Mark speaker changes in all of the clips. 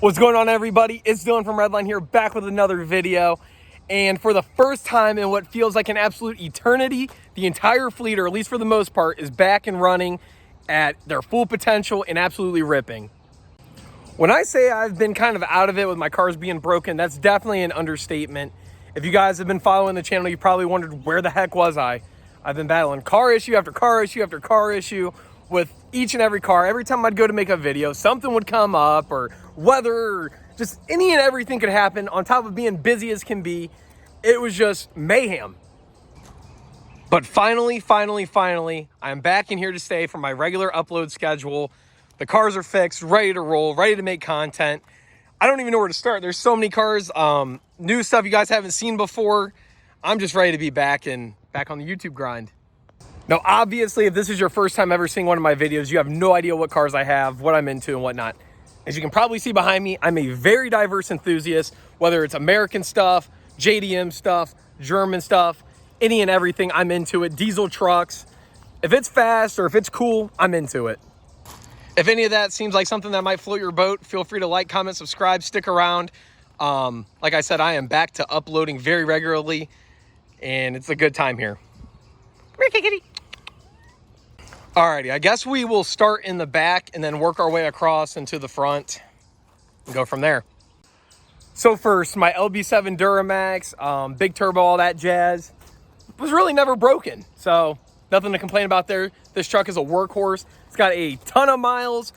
Speaker 1: What's going on, everybody? It's Dylan from Redline here, back with another video. And for the first time in what feels like an absolute eternity, the entire fleet, or at least for the most part, is back and running at their full potential and absolutely ripping. When I say I've been kind of out of it with my cars being broken, that's definitely an understatement. If you guys have been following the channel, you probably wondered, where the heck was I? I've been battling car issue after car issue after car issue with each and every car. Every time I'd go to make a video, something would come up, or weather, or just any and everything could happen. On top of being busy as can be, it was just mayhem. But finally, I'm back in here to stay for my regular upload schedule. The cars are fixed, ready to roll, ready to make content. I don't even know where to start. There's so many cars, new stuff you guys haven't seen before. I'm just ready to be back on the YouTube grind. Now, obviously, if this is your first time ever seeing one of my videos, you have no idea what cars I have, what I'm into, and whatnot. As you can probably see behind me, I'm a very diverse enthusiast, whether it's American stuff, JDM stuff, German stuff, any and everything, I'm into it. Diesel trucks. If it's fast or if it's cool, I'm into it. If any of that seems like something that might float your boat, feel free to like, comment, subscribe, stick around. Like I said, I am back to uploading very regularly, and it's a good time here. Alrighty, I guess we will start in the back and then work our way across into the front and go from there. So first, my LB7 Duramax, big turbo, all that jazz, was really never broken. So nothing to complain about there. This truck is a workhorse. It's got a ton of miles,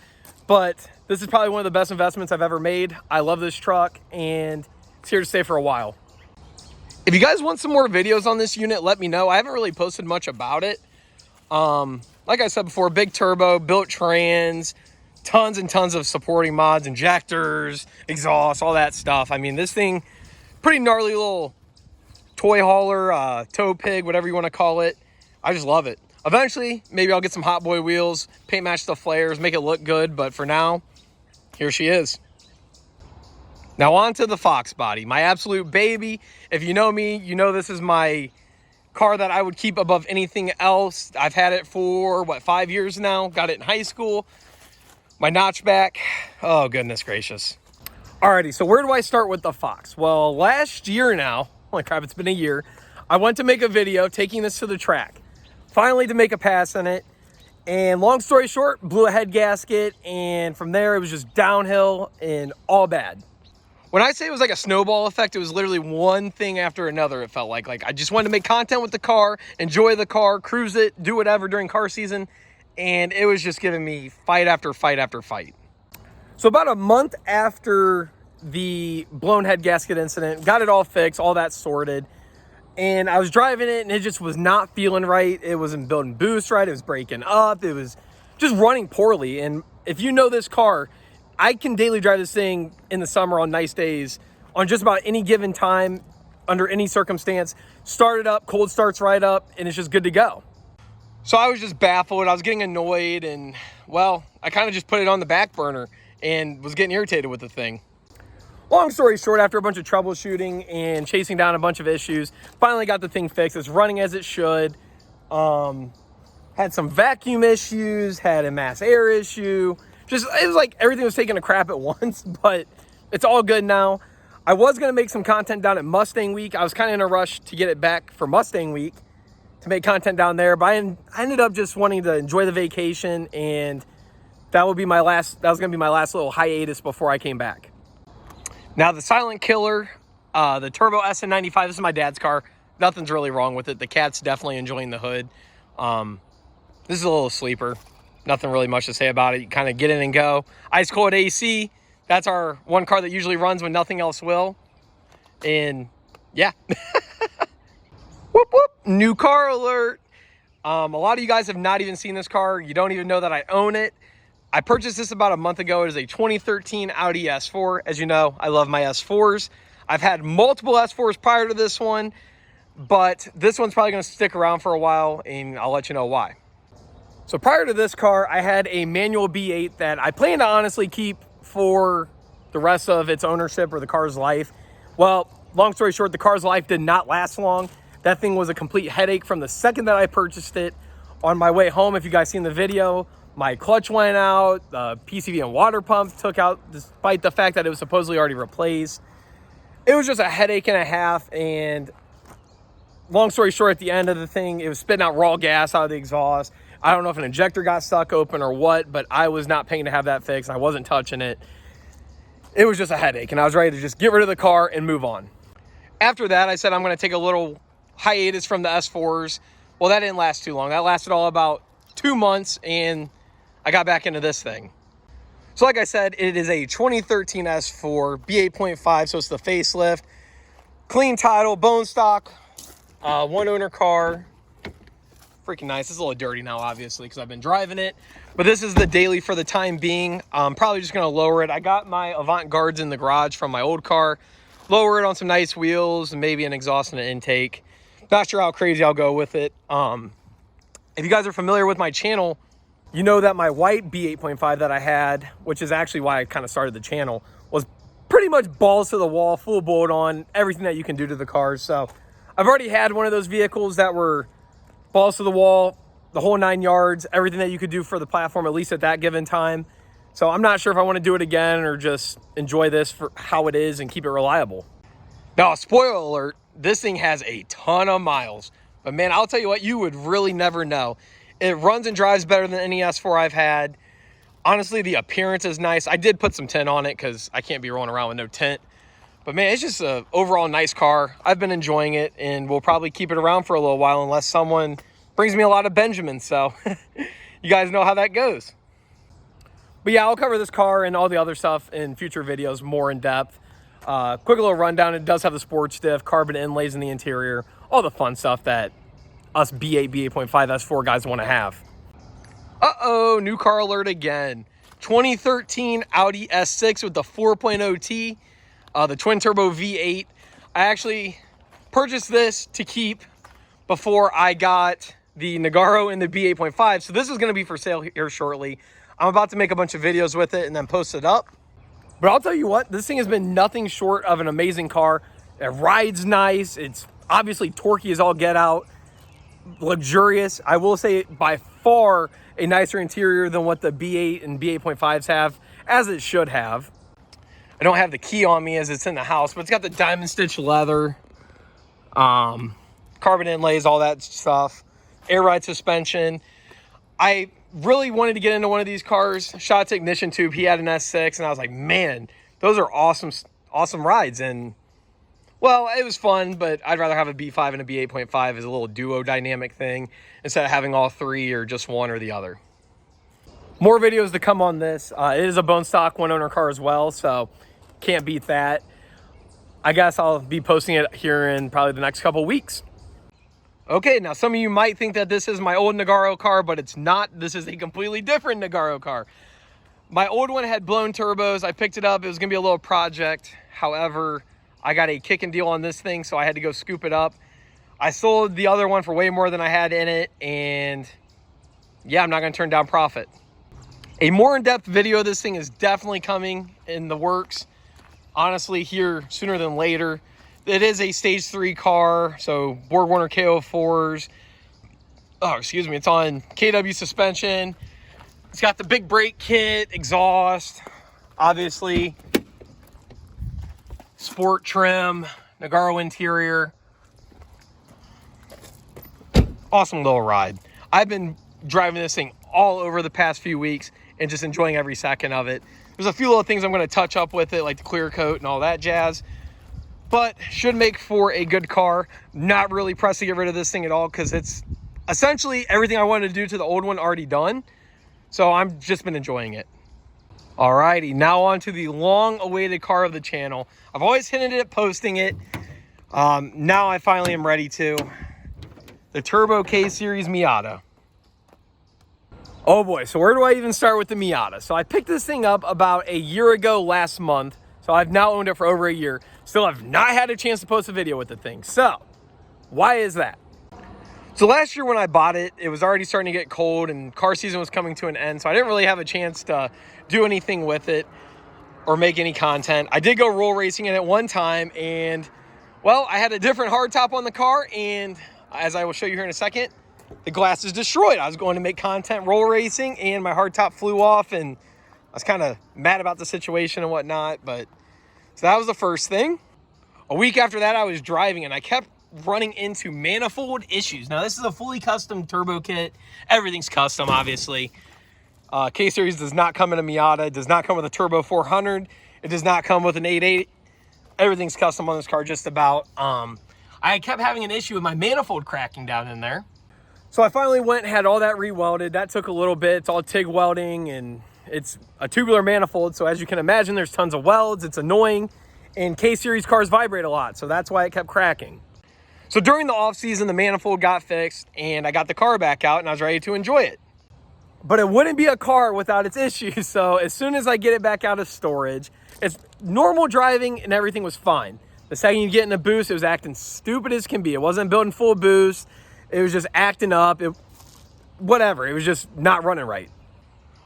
Speaker 1: but this is probably one of the best investments I've ever made. I love this truck, and it's here to stay for a while. If you guys want some more videos on this unit, let me know. I haven't really posted much about it. Like I said before, big turbo, built trans, tons and tons of supporting mods, injectors, exhaust, all that stuff. I mean, this thing, pretty gnarly little toy hauler, tow pig, whatever you want to call it. I just love it. Eventually, maybe I'll get some Hot Boy wheels, paint match the flares, make it look good. But for now, here she is. Now on to the Foxbody, my absolute baby. If you know me, you know this is my car that I would keep above anything else. I've had it for, 5 years now? Got it in high school. My notchback. Oh, goodness gracious. Alrighty, so where do I start with the Fox? Well, last year now, holy crap, it's been a year, I went to make a video taking this to the track. Finally to make a pass on it. And long story short, blew a head gasket, and from there it was just downhill and all bad. When I say it was like a snowball effect, it was literally one thing after another, it felt like. Like, I just wanted to make content with the car, enjoy the car, cruise it, do whatever during car season, and it was just giving me fight after fight after fight. So about a month after the blown head gasket incident, got it all fixed, all that sorted, and I was driving it, and it just was not feeling right. It wasn't building boost right, it was breaking up, it was just running poorly. And if you know this car, I can daily drive this thing in the summer on nice days, on just about any given time, under any circumstance. Start it up, cold starts right up, and it's just good to go. So I was just baffled. I was getting annoyed, and, well, I kind of just put it on the back burner and was getting irritated with the thing. Long story short, after a bunch of troubleshooting and chasing down a bunch of issues, finally got the thing fixed. It's running as it should. Had some vacuum issues, had a mass air issue. It was like everything was taking a crap at once, but it's all good now. I was going to make some content down at Mustang Week. I was kind of in a rush to get it back for Mustang Week to make content down there, but I ended up just wanting to enjoy the vacation, and that was going to be my last little hiatus before I came back. Now the Silent Killer, the Turbo SN95, this is my dad's car. Nothing's really wrong with it. The cat's definitely enjoying the hood. This is a little sleeper. Nothing really much to say about it. You kind of get in and go. Ice cold AC. That's our one car that usually runs when nothing else will. And yeah. Whoop, whoop. New car alert. A lot of you guys have not even seen this car. You don't even know that I own it. I purchased this about a month ago. It is a 2013 Audi S4. As you know, I love my S4s. I've had multiple S4s prior to this one, but this one's probably going to stick around for a while, and I'll let you know why. So prior to this car, I had a manual B8 that I plan to honestly keep for the rest of its ownership or the car's life. Well, long story short, the car's life did not last long. That thing was a complete headache from the second that I purchased it. On my way home, if you guys seen the video, My clutch went out, the PCV and water pump took out, despite the fact that it was supposedly already replaced. It was just a headache and a half, and long story short, at the end of the thing, it was spitting out raw gas out of the exhaust. I don't know if an injector got stuck open or what, but I was not paying to have that fixed. I wasn't touching it. It was just a headache, and I was ready to just get rid of the car and move on. After that, I said I'm going to take a little hiatus from the S4s. Well, that didn't last too long. That lasted all about 2 months, and I got back into this thing. So like I said, it is a 2013 S4 B8.5, so it's the facelift. Clean title, bone stock, one owner car. Freaking nice. It's a little dirty now, obviously, because I've been driving it. But this is the daily for the time being. I'm probably just going to lower it. I got my Avant-Gardes in the garage from my old car. Lower it on some nice wheels, and maybe an exhaust and an intake. Not sure how crazy I'll go with it. If you guys are familiar with my channel, you know that my white B8.5 that I had, which is actually why I kind of started the channel, was pretty much balls to the wall, full bolt on, everything that you can do to the cars. So I've already had one of those vehicles that were balls to the wall, the whole 9 yards, everything that you could do for the platform, at least at that given time. So I'm not sure if I want to do it again or just enjoy this for how it is and keep it reliable. Now, spoiler alert, this thing has a ton of miles. But man, I'll tell you what, you would really never know. It runs and drives better than any S4 I've had. Honestly, the appearance is nice. I did put some tint on it because I can't be rolling around with no tint. But man, it's just an overall nice car. I've been enjoying it, and we'll probably keep it around for a little while unless someone brings me a lot of Benjamins. So you guys know how that goes. But yeah, I'll cover this car and all the other stuff in future videos more in depth. Quick little rundown. It does have the sports diff, carbon inlays in the interior, all the fun stuff that us B8, B8.5, S4 guys want to have. Uh-oh, new car alert again. 2013 Audi S6 with the 4.0T, the twin turbo V8. I actually purchased this to keep before I got the Nagaro and the B8.5. So this is going to be for sale here shortly. I'm about to make a bunch of videos with it and then post it up. But I'll tell you what, this thing has been nothing short of an amazing car. It rides nice. It's obviously torquey as all get out. Luxurious. I will say by far a nicer interior than what the B8 and B8.5s have, as it should have. I don't have the key on me as it's in the house, but it's got the diamond stitch leather, carbon inlays, all that stuff, air ride suspension. I really wanted to get into one of these cars. Shot to ignition tube. He had an S6, and I was like, man, those are awesome rides. And well, it was fun, but I'd rather have a B5 and a B8.5 as a little duo dynamic thing instead of having all three or just one or the other. More videos to come on this. It is a bone stock one owner car as well, so can't beat that. I guess I'll be posting it here in probably the next couple weeks. Okay, now some of you might think that this is my old Nagaro car, but it's not. This is a completely different Nagaro car. My old one had blown turbos. I picked it up. It was gonna be a little project. However, I got a kicking deal on this thing, so I had to go scoop it up. I sold the other one for way more than I had in it, and yeah, I'm not gonna turn down profit. A more in-depth video of this thing is definitely coming in the works. Honestly, here sooner than later. It is a stage 3 car, so BorgWarner KO4s. Oh, excuse me, it's on KW suspension. It's got the big brake kit, exhaust, obviously. Sport trim, Nagaro interior. Awesome little ride. I've been driving this thing all over the past few weeks and just enjoying every second of it. There's a few little things I'm going to touch up with it, like the clear coat and all that jazz. But should make for a good car. Not really pressed to get rid of this thing at all because it's essentially everything I wanted to do to the old one already done. So I've just been enjoying it. Alrighty, now on to the long-awaited car of the channel. I've always hinted at posting it. Now I finally am ready to. The Turbo K Series Miata. Oh boy, so where do I even start with the Miata? So I picked this thing up about a year ago last month. So I've now owned it for over a year. Still have not had a chance to post a video with the thing. So, why is that? So last year when I bought it, it was already starting to get cold and car season was coming to an end. So I didn't really have a chance to do anything with it or make any content. I did go roll racing in it one time and, well, I had a different hardtop on the car. And as I will show you here in a second, the glass is destroyed. I was going to make content roll racing and my hardtop flew off, and I was kind of mad about the situation and whatnot. But so that was the first thing. A week after that, I was driving and I kept running into manifold issues. Now, this is a fully custom turbo kit. Everything's custom, obviously. K-Series does not come in a Miata. It does not come with a Turbo 400. It does not come with an 8.8. Everything's custom on this car, just about. I kept having an issue with my manifold cracking down in there. So I finally went and had all that re-welded. That took a little bit. It's all TIG welding, and it's a tubular manifold. So as you can imagine, there's tons of welds. It's annoying. And K-Series cars vibrate a lot, so that's why it kept cracking. So during the off season, the manifold got fixed and I got the car back out and I was ready to enjoy it. But it wouldn't be a car without its issues. So as soon as I get it back out of storage, it's normal driving and everything was fine. The second you get in the boost, it was acting stupid as can be. It wasn't building full boost. It was just acting up. Whatever. It was just not running right.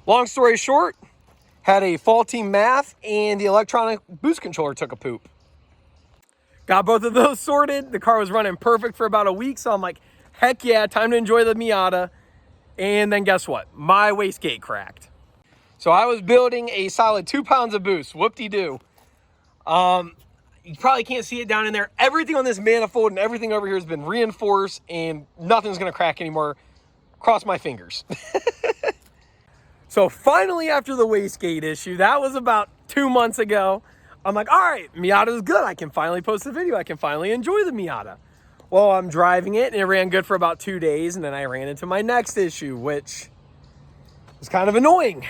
Speaker 1: Long story short, had a faulty math and the electronic boost controller took a poop. Got both of those sorted. The car was running perfect for about a week. So I'm like, heck yeah, time to enjoy the Miata. And then guess what? My wastegate cracked. So I was building a solid 2 pounds of boost. Whoop-de-doo. You probably can't see it down in there. Everything on this manifold and everything over here has been reinforced and nothing's going to crack anymore. Cross my fingers. So finally, after the wastegate issue, that was about 2 months ago, I'm like, all right, Miata's good. I can finally post a video. I can finally enjoy the Miata. Well, I'm driving it, and it ran good for about 2 days, and then I ran into my next issue, which was kind of annoying.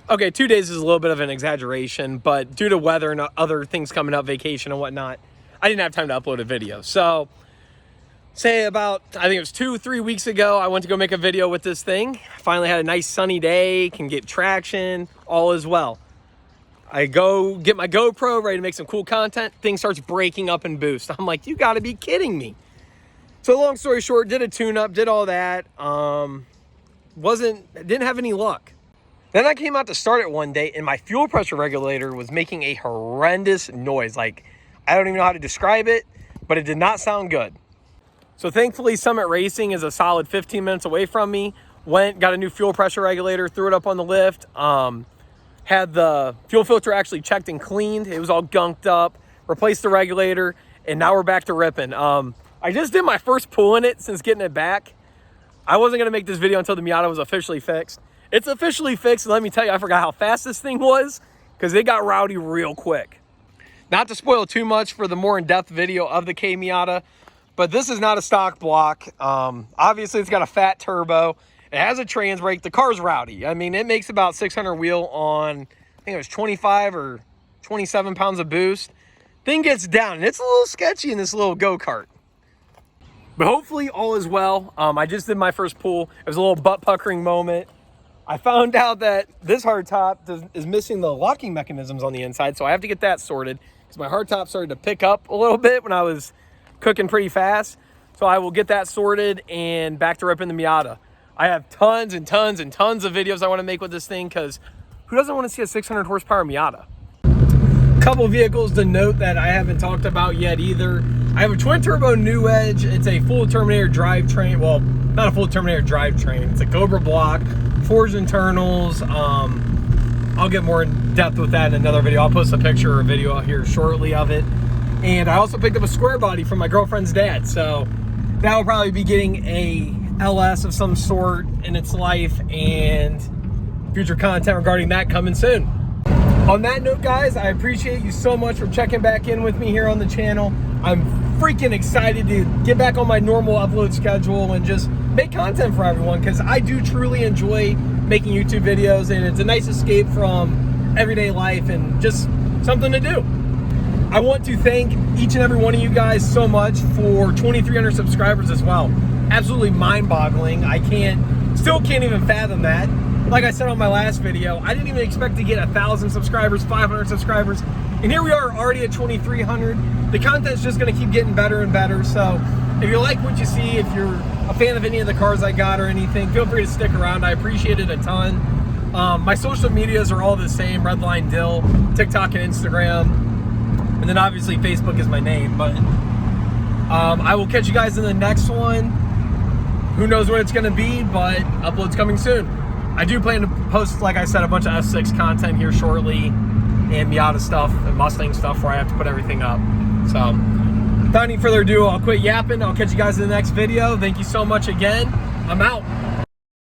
Speaker 1: Okay, 2 days is a little bit of an exaggeration, but due to weather and other things coming up, vacation and whatnot, I didn't have time to upload a video. So, say about, I think it was 2-3 weeks ago, I went to go make a video with this thing. Finally had a nice sunny day, can get traction, all is well. I go get my GoPro, ready to make some cool content. Thing starts breaking up in boost. I'm like, you gotta be kidding me. So long story short, did a tune-up, did all that. Didn't have any luck. Then I came out to start it one day and my fuel pressure regulator was making a horrendous noise. Like, I don't even know how to describe it, but it did not sound good. So thankfully, Summit Racing is a solid 15 minutes away from me. Went, got a new fuel pressure regulator, threw it up on the lift. Had the fuel filter actually checked and cleaned. It was all gunked up, replaced the regulator, and now we're back to ripping. I just did my first pull in it since getting it back. I wasn't gonna make this video until the Miata was officially fixed. It's officially fixed, and let me tell you, I forgot how fast this thing was because it got rowdy real quick. Not to spoil too much for the more in-depth video of the K Miata, but this is not a stock block. Obviously, it's got a fat turbo. It has a trans brake. The car's rowdy. I mean, it makes about 600 wheel on, I think it was 25 or 27 pounds of boost. Thing gets down, and it's a little sketchy in this little go-kart. But hopefully all is well. I just did my first pull. It was a little butt-puckering moment. I found out that this hardtop is missing the locking mechanisms on the inside, so I have to get that sorted because my hardtop started to pick up a little bit when I was cooking pretty fast. So I will get that sorted and back to ripping the Miata. I have tons and tons and tons of videos I want to make with this thing because who doesn't want to see a 600 horsepower Miata? Couple vehicles to note that I haven't talked about yet either. I have a twin turbo New Edge. It's a full Terminator drivetrain. Well, not a full Terminator drivetrain. It's a Cobra block, forged internals. I'll get more in depth with that in another video. I'll post a picture or a video out here shortly of it. And I also picked up a square body from my girlfriend's dad. So that will probably be getting a LS of some sort in its life, and future content regarding that coming soon. On that note, guys, I appreciate you so much for checking back in with me here on the channel. I'm freaking excited to get back on my normal upload schedule and just make content for everyone because I do truly enjoy making YouTube videos, and it's a nice escape from everyday life and just something to do. I want to thank each and every one of you guys so much for 2,300 subscribers as well. Absolutely mind-boggling. I still can't even fathom that. Like I said on my last video, I didn't even expect to get 1,000 subscribers, 500 subscribers, and here we are already at 2,300. The content's just gonna keep getting better and better, so if you like what you see, if you're a fan of any of the cars I got or anything, feel free to stick around. I appreciate it a ton. My social medias are all the same, Redline Dill, TikTok and Instagram, and then obviously Facebook is my name, but I will catch you guys in the next one. Who knows what it's going to be, but upload's coming soon. I do plan to post, like I said, a bunch of F6 content here shortly, and Miata stuff and Mustang stuff where I have to put everything up. So without any further ado, I'll quit yapping. I'll catch you guys in the next video. Thank you so much again. I'm out.